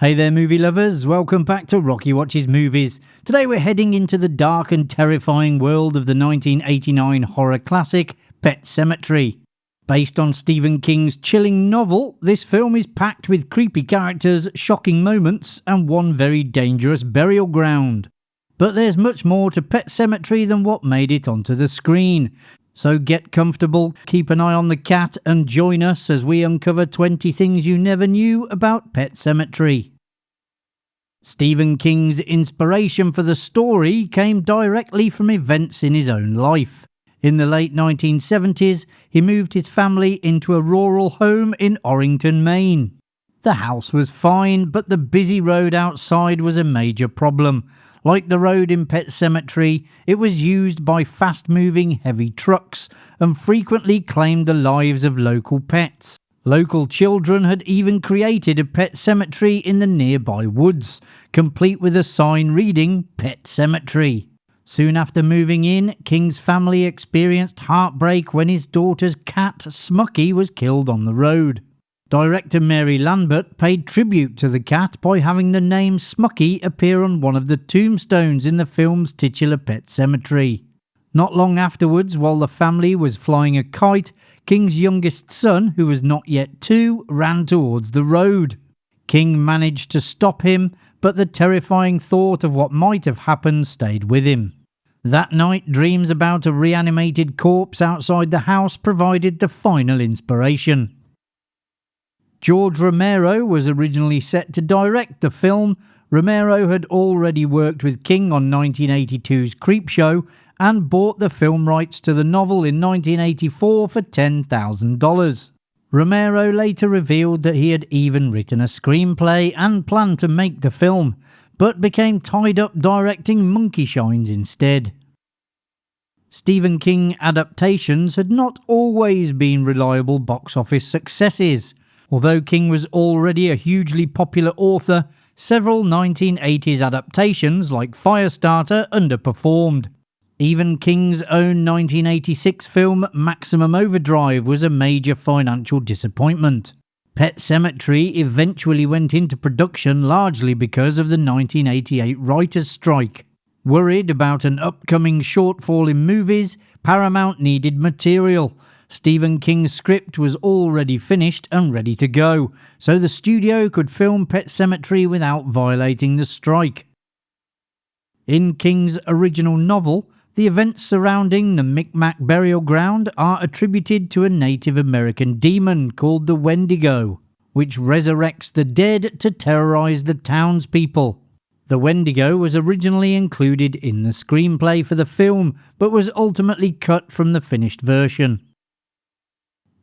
Hey there movie lovers, welcome back to Rocky Watches Movies. Today we're heading into the dark and terrifying world of the 1989 horror classic Pet Sematary. Based on Stephen King's chilling novel, this film is packed with creepy characters, shocking moments and one very dangerous burial ground. But there's much more to Pet Sematary than what made it onto the screen. So get comfortable, keep an eye on the cat and join us as we uncover 20 things you never knew about Pet Sematary. Stephen King's inspiration for the story came directly from events in his own life. In the late 1970s, he moved his family into a rural home in Orrington, Maine. The house was fine, but the busy road outside was a major problem. Like the road in Pet Sematary, it was used by fast-moving heavy trucks and frequently claimed the lives of local pets. Local children had even created a pet cemetery in the nearby woods, complete with a sign reading Pet Sematary. Soon after moving in, King's family experienced heartbreak when his daughter's cat, Smucky, was killed on the road. Director Mary Lambert paid tribute to the cat by having the name Smucky appear on one of the tombstones in the film's titular Pet Cemetery. Not long afterwards, while the family was flying a kite, King's youngest son, who was not yet 2, ran towards the road. King managed to stop him, but the terrifying thought of what might have happened stayed with him. That night, dreams about a reanimated corpse outside the house provided the final inspiration. George Romero was originally set to direct the film. Romero had already worked with King on 1982's Creepshow and bought the film rights to the novel in 1984 for $10,000. Romero later revealed that he had even written a screenplay and planned to make the film, but became tied up directing Monkey Shines instead. Stephen King adaptations had not always been reliable box office successes. Although King was already a hugely popular author, several 1980s adaptations like Firestarter underperformed. Even King's own 1986 film Maximum Overdrive was a major financial disappointment. Pet Sematary eventually went into production largely because of the 1988 writers' strike. Worried about an upcoming shortfall in movies, Paramount needed material. Stephen King's script was already finished and ready to go, so the studio could film Pet Sematary without violating the strike. In King's original novel, the events surrounding the Micmac burial ground are attributed to a Native American demon called the Wendigo, which resurrects the dead to terrorize the townspeople. The Wendigo was originally included in the screenplay for the film, but was ultimately cut from the finished version.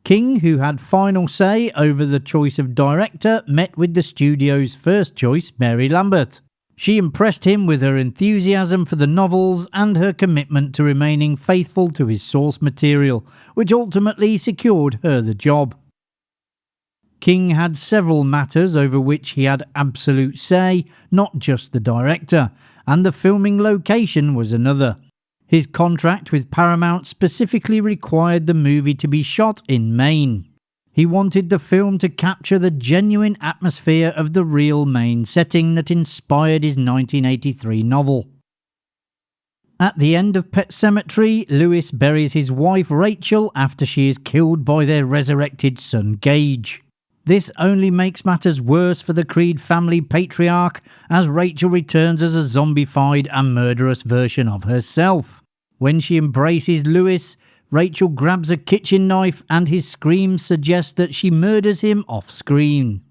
King, who had final say over the choice of director, met with the studio's first choice, Mary Lambert. She impressed him with her enthusiasm for the novels and her commitment to remaining faithful to his source material, which ultimately secured her the job. King had several matters over which he had absolute say, not just the director, and the filming location was another. His contract with Paramount specifically required the movie to be shot in Maine. He wanted the film to capture the genuine atmosphere of the real Maine setting that inspired his 1983 novel. At the end of Pet Sematary, Lewis buries his wife Rachel after she is killed by their resurrected son Gage. This only makes matters worse for the Creed family patriarch, as Rachel returns as a zombified and murderous version of herself. When she embraces Lewis, Rachel grabs a kitchen knife and his screams suggest that she murders him off-screen.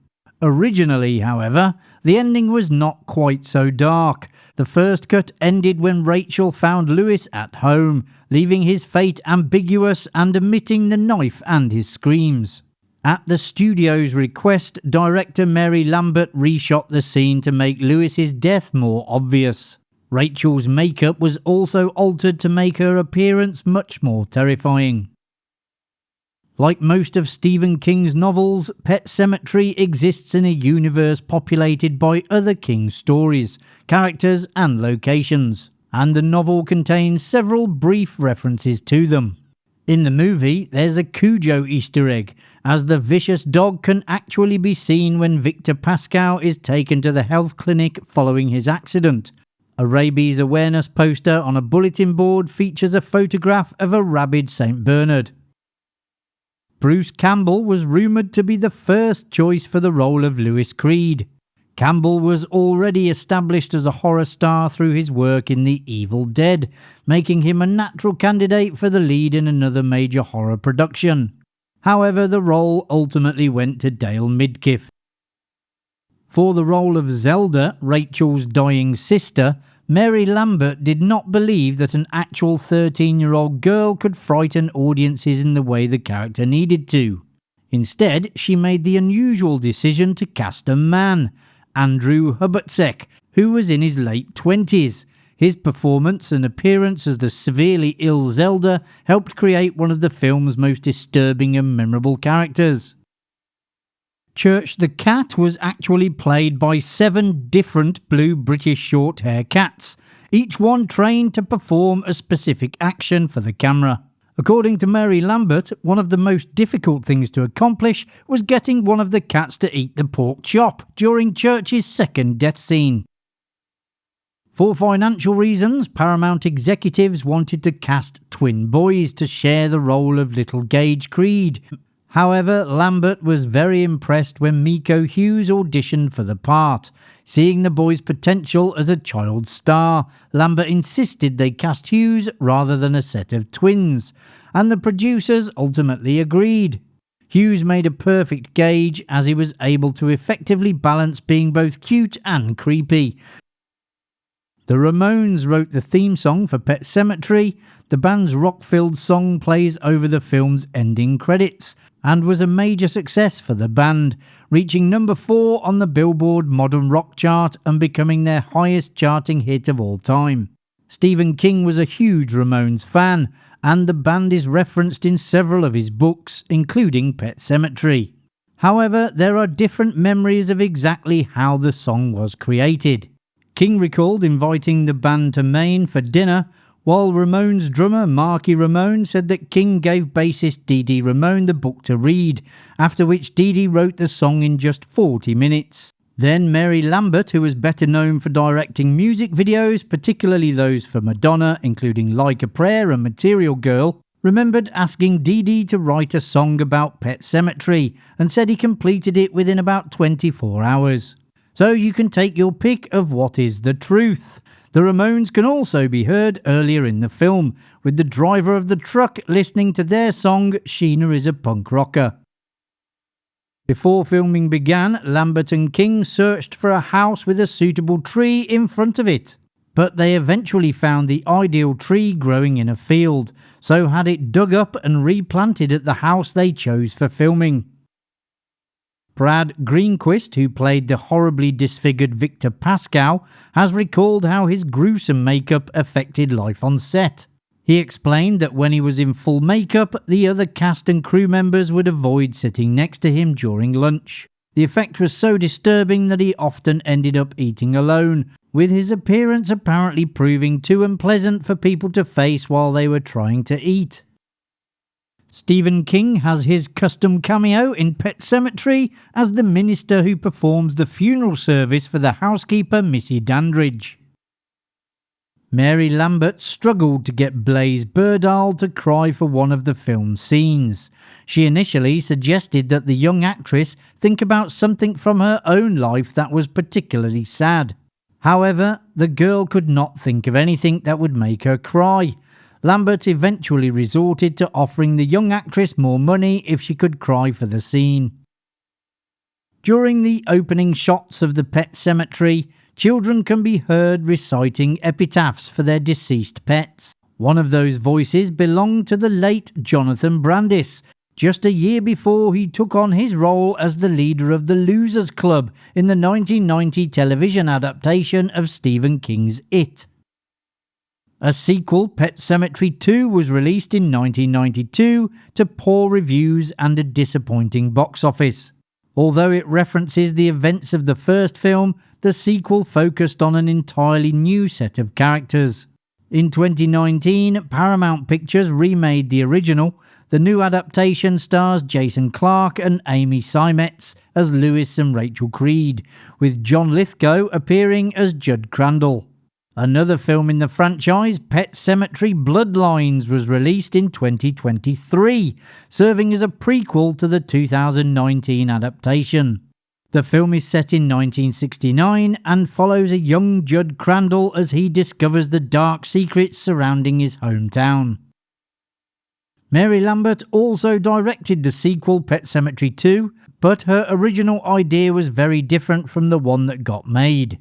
Originally, however, the ending was not quite so dark. The first cut ended when Rachel found Lewis at home, leaving his fate ambiguous and omitting the knife and his screams. At the studio's request, director Mary Lambert reshot the scene to make Lewis's death more obvious. Rachel's makeup was also altered to make her appearance much more terrifying. Like most of Stephen King's novels, Pet Sematary exists in a universe populated by other King stories, characters and locations, and the novel contains several brief references to them. In the movie, there's a Cujo Easter egg, as the vicious dog can actually be seen when Victor Pascal is taken to the health clinic following his accident. A rabies awareness poster on a bulletin board features a photograph of a rabid St. Bernard. Bruce Campbell was rumoured to be the first choice for the role of Lewis Creed. Campbell was already established as a horror star through his work in The Evil Dead, making him a natural candidate for the lead in another major horror production. However, the role ultimately went to Dale Midkiff. For the role of Zelda, Rachel's dying sister, Mary Lambert did not believe that an actual 13-year-old girl could frighten audiences in the way the character needed to. Instead, she made the unusual decision to cast a man, Andrew Hubertsek, who was in his late 20s. His performance and appearance as the severely ill Zelda helped create one of the film's most disturbing and memorable characters. Church the Cat was actually played by 7 different blue British short-hair cats, each one trained to perform a specific action for the camera. According to Mary Lambert, one of the most difficult things to accomplish was getting one of the cats to eat the pork chop during Church's second death scene. For financial reasons, Paramount executives wanted to cast twin boys to share the role of little Gage Creed. However, Lambert was very impressed when Miko Hughes auditioned for the part. Seeing the boy's potential as a child star, Lambert insisted they cast Hughes rather than a set of twins, and the producers ultimately agreed. Hughes made a perfect Gage, as he was able to effectively balance being both cute and creepy. The Ramones wrote the theme song for Pet Sematary. The band's rock-filled song plays over the film's ending credits and was a major success for the band, reaching number 4 on the Billboard Modern Rock chart and becoming their highest charting hit of all time. Stephen King was a huge Ramones fan, and the band is referenced in several of his books, including Pet Sematary. However, there are different memories of exactly how the song was created. King recalled inviting the band to Maine for dinner, while Ramones drummer Marky Ramone said that King gave bassist Dee Dee Ramone the book to read, after which Dee Dee wrote the song in just 40 minutes. Then Mary Lambert, who was better known for directing music videos, particularly those for Madonna, including Like a Prayer and Material Girl, remembered asking Dee Dee to write a song about Pet Sematary and said he completed it within about 24 hours. So you can take your pick of what is the truth. The Ramones can also be heard earlier in the film, with the driver of the truck listening to their song Sheena is a Punk Rocker. Before filming began, Lambert and King searched for a house with a suitable tree in front of it, but they eventually found the ideal tree growing in a field, so had it dug up and replanted at the house they chose for filming. Brad Greenquist, who played the horribly disfigured Victor Pascal, has recalled how his gruesome makeup affected life on set. He explained that when he was in full makeup, the other cast and crew members would avoid sitting next to him during lunch. The effect was so disturbing that he often ended up eating alone, with his appearance apparently proving too unpleasant for people to face while they were trying to eat. Stephen King has his custom cameo in Pet Sematary as the minister who performs the funeral service for the housekeeper Missy Dandridge. Mary Lambert struggled to get Blaise Berdal to cry for one of the film's scenes. She initially suggested that the young actress think about something from her own life that was particularly sad. However, the girl could not think of anything that would make her cry. Lambert eventually resorted to offering the young actress more money if she could cry for the scene. During the opening shots of the Pet Sematary, children can be heard reciting epitaphs for their deceased pets. One of those voices belonged to the late Jonathan Brandis, just a year before he took on his role as the leader of the Losers Club in the 1990 television adaptation of Stephen King's It. A sequel, Pet Sematary 2, was released in 1992 to poor reviews and a disappointing box office. Although it references the events of the first film, the sequel focused on an entirely new set of characters. In 2019, Paramount Pictures remade the original. The new adaptation stars Jason Clarke and Amy Seimetz as Lewis and Rachel Creed, with John Lithgow appearing as Judd Crandall. Another film in the franchise, Pet Sematary Bloodlines, was released in 2023, serving as a prequel to the 2019 adaptation. The film is set in 1969 and follows a young Judd Crandall as he discovers the dark secrets surrounding his hometown. Mary Lambert also directed the sequel Pet Sematary 2, but her original idea was very different from the one that got made.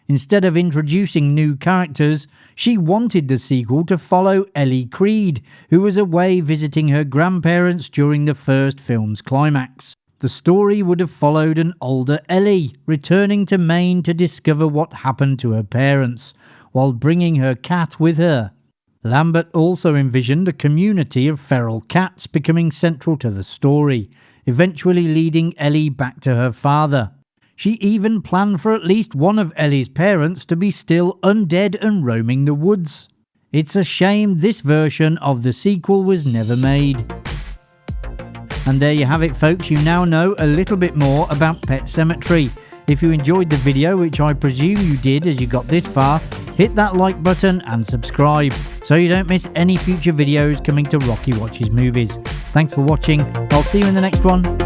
Instead of introducing new characters, she wanted the sequel to follow Ellie Creed, who was away visiting her grandparents during the first film's climax. The story would have followed an older Ellie, returning to Maine to discover what happened to her parents, while bringing her cat with her. Lambert also envisioned a community of feral cats becoming central to the story, eventually leading Ellie back to her father. She even planned for at least one of Ellie's parents to be still undead and roaming the woods. It's a shame this version of the sequel was never made. And there you have it, folks. You now know a little bit more about Pet Sematary. If you enjoyed the video, which I presume you did as you got this far, hit that like button and subscribe so you don't miss any future videos coming to Rocky Watches Movies. Thanks for watching. I'll see you in the next one.